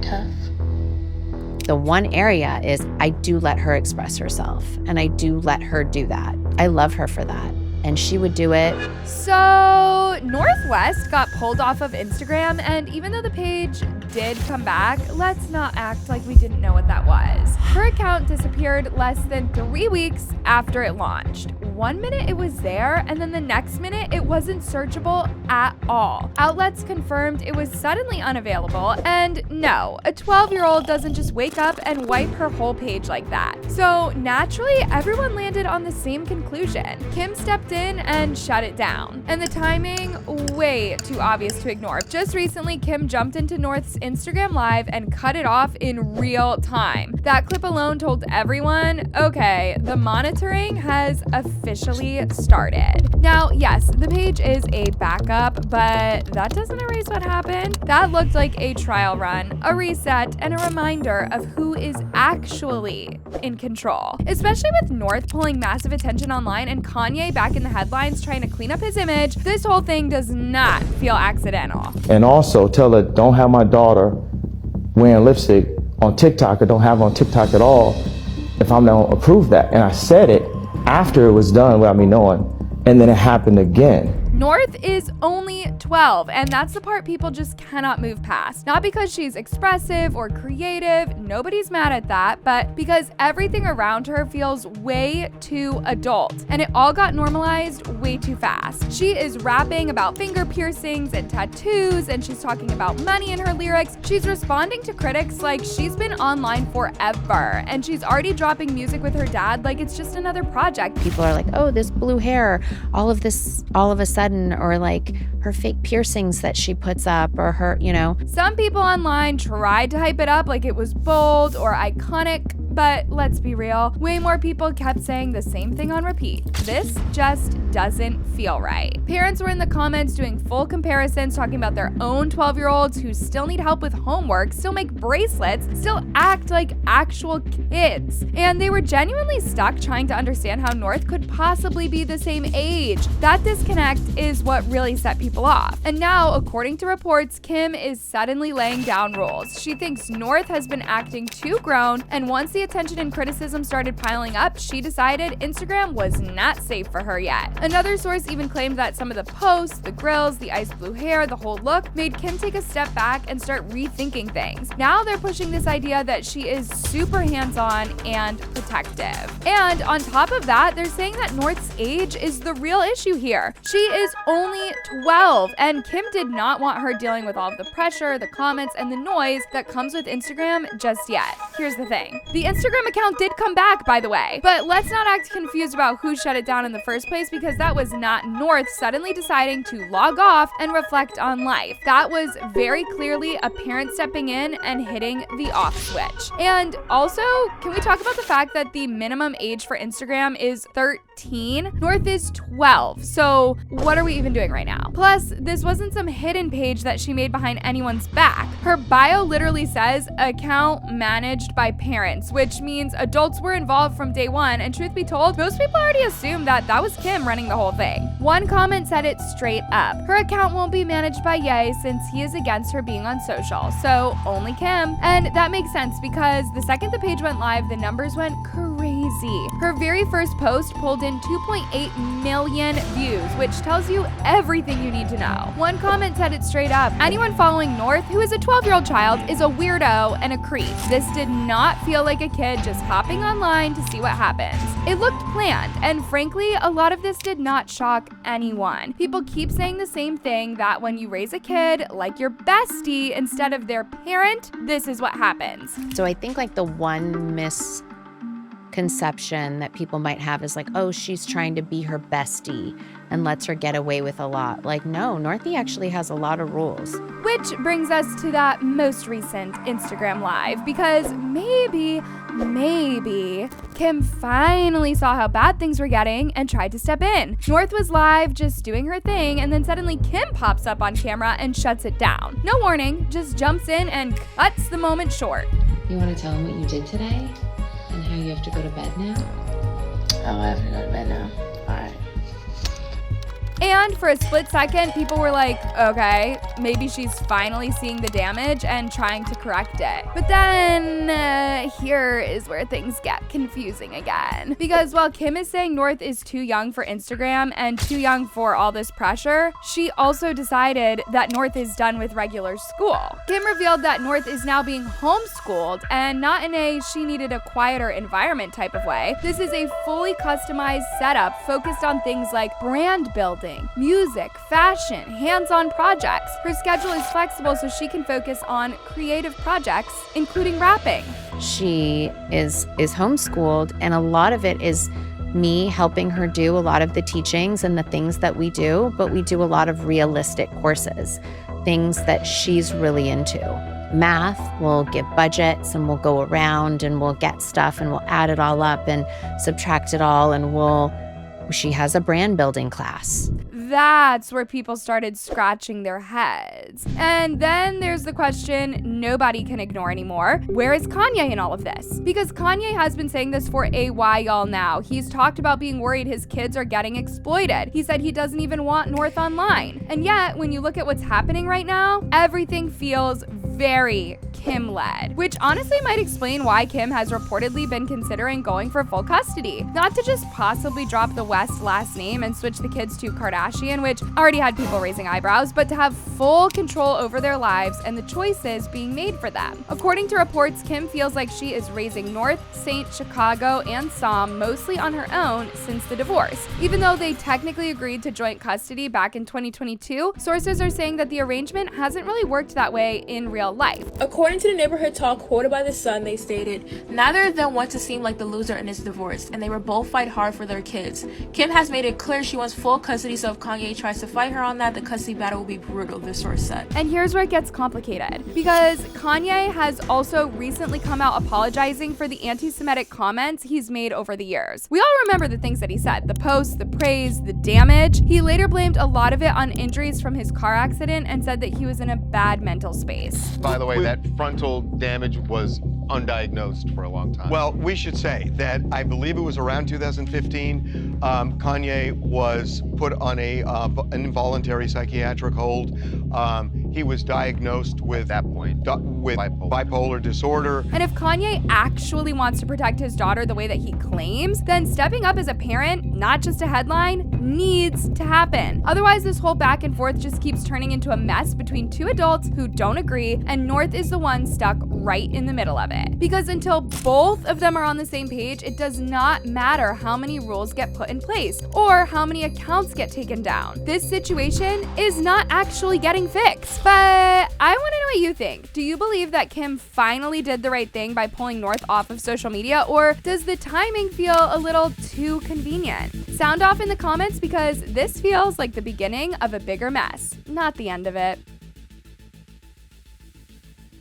tough? The one area is I do let her express herself, and I do let her do that. I love her for that. And she would do it. So Northwest got pulled off of Instagram, and even though the page did come back, let's not act like we didn't know what that was. Her account disappeared less than 3 weeks after it launched. 1 minute it was there, and then the next minute it wasn't searchable at all. Outlets confirmed it was suddenly unavailable, and no, a 12-year-old doesn't just wake up and wipe her whole page like that. So naturally, everyone landed on the same conclusion. Kim stepped in and shut it down. And the timing, way too obvious to ignore. Just recently, Kim jumped into North's Instagram Live and cut it off in real time. That clip alone told everyone, okay, the monitoring has officially started. Now, yes, the page is a backup, but that doesn't erase what happened. That looked like a trial run, a reset, and a reminder of who is actually in control. Especially with North pulling massive attention online and Kanye back in the headlines trying to clean up his image, this whole thing does not feel accidental. And also tell her, don't have my daughter wearing lipstick on TikTok, or don't have her on TikTok at all if I'm not approve that. And I said it after it was done without me knowing, and then it happened again. North is only 12, and that's the part people just cannot move past. Not because she's expressive or creative, nobody's mad at that, but because everything around her feels way too adult, and it all got normalized way too fast. She is rapping about finger piercings and tattoos, and she's talking about money in her lyrics. She's responding to critics like she's been online forever, and she's already dropping music with her dad like it's just another project. People are like, oh, this blue hair, all of a sudden, or like her fake piercings that she puts up, or her, Some people online tried to hype it up like it was bold or iconic, but let's be real, way more people kept saying the same thing on repeat. This just doesn't feel right. Parents were in the comments doing full comparisons, talking about their own 12-year-olds who still need help with homework, still make bracelets, still act like actual kids. And they were genuinely stuck trying to understand how North could possibly be the same age. That disconnect is what really set people off. And now, according to reports, Kim is suddenly laying down rules. She thinks North has been acting too grown, and once the attention and criticism started piling up, she decided Instagram was not safe for her yet. Another source even claimed that some of the posts, the grills, the ice blue hair, the whole look made Kim take a step back and start rethinking things. Now they're pushing this idea that she is super hands-on and protective. And on top of that, they're saying that North's age is the real issue here. She is only 12, and Kim did not want her dealing with all of the pressure, the comments, and the noise that comes with Instagram just yet. Here's the thing. The Instagram account did come back, by the way, but let's not act confused about who shut it down in the first place, because that was not North suddenly deciding to log off and reflect on life. That was very clearly a parent stepping in and hitting the off switch. And also, can we talk about the fact that the minimum age for Instagram is 13? North is 12, so what are we even doing right now? Plus, this wasn't some hidden page that she made behind anyone's back. Her bio literally says account managed by parents, which means adults were involved from day one, and truth be told, most people already assumed that that was Kim running the whole thing. One comment said it straight up. Her account won't be managed by Ye since he is against her being on social, so only Kim. And that makes sense because the second the page went live, the numbers went crazy. Her very first post pulled in 2.8 million views, which tells you everything you need to know. One comment said it straight up. Anyone following North, who is a 12-year-old child, is a weirdo and a creep. This did not feel like a kid just hopping online to see what happens. It looked planned, and frankly, a lot of this did not shock anyone. People keep saying the same thing, that when you raise a kid like your bestie instead of their parent, this is what happens. So I think like the one misconception that people might have is like, oh, she's trying to be her bestie and lets her get away with a lot. Like, no, Northie actually has a lot of rules. Which brings us to that most recent Instagram Live, because maybe Kim finally saw how bad things were getting and tried to step in. North was live just doing her thing, and then suddenly Kim pops up on camera and shuts it down. No warning, just jumps in and cuts the moment short. You want to tell him what you did today? And how you have to go to bed now? Oh, I have to go to bed now. All right. And for a split second, people were like, okay, maybe she's finally seeing the damage and trying to correct it. But then here is where things get confusing again. Because while Kim is saying North is too young for Instagram and too young for all this pressure, she also decided that North is done with regular school. Kim revealed that North is now being homeschooled, and not in a she needed a quieter environment type of way. This is a fully customized setup focused on things like brand building, music, fashion, hands-on projects. Her schedule is flexible so she can focus on creative projects, including rapping. She is homeschooled, and a lot of it is me helping her do a lot of the teachings and the things that we do, but we do a lot of realistic courses, things that she's really into. Math, we'll give budgets and we'll go around and we'll get stuff and we'll add it all up and subtract it all, and she has a brand building class. That's where people started scratching their heads. And then there's the question nobody can ignore anymore. Where is Kanye in all of this? Because Kanye has been saying this for a while now. He's talked about being worried his kids are getting exploited. He said he doesn't even want North online. And yet, when you look at what's happening right now, everything feels very Kim-led, which honestly might explain why Kim has reportedly been considering going for full custody. Not to just possibly drop the West last name and switch the kids to Kardashian, which already had people raising eyebrows, but to have full control over their lives and the choices being made for them. According to reports, Kim feels like she is raising North, Saint, Chicago, and Psalm mostly on her own since the divorce. Even though they technically agreed to joint custody back in 2022, sources are saying that the arrangement hasn't really worked that way in real life. According to the Neighborhood Talk quoted by The Sun, they stated, "Neither of them want to seem like the loser in this divorce, and they will both fight hard for their kids. Kim has made it clear she wants full custody, so if Kanye tries to fight her on that, the custody battle will be brutal," the source said. And here's where it gets complicated, because Kanye has also recently come out apologizing for the anti-Semitic comments he's made over the years. We all remember the things that he said, the posts, the praise, the damage. He later blamed a lot of it on injuries from his car accident and said that he was in a bad mental space. By the way, that frontal damage was undiagnosed for a long time. Well, we should say that I believe it was around 2015, Kanye was put on an involuntary psychiatric hold. He was diagnosed with, at that point, with bipolar disorder. And if Kanye actually wants to protect his daughter the way that he claims, then stepping up as a parent, not just a headline, needs to happen. Otherwise, this whole back and forth just keeps turning into a mess between two adults who don't agree, and North is the one stuck right in the middle of it. Because until both of them are on the same page, it does not matter how many rules get put in place or how many accounts get taken down. This situation is not actually getting fixed. But I want to know what you think. Do you believe that Kim finally did the right thing by pulling North off of social media, or does the timing feel a little too convenient? Sound off in the comments, because this feels like the beginning of a bigger mess, not the end of it.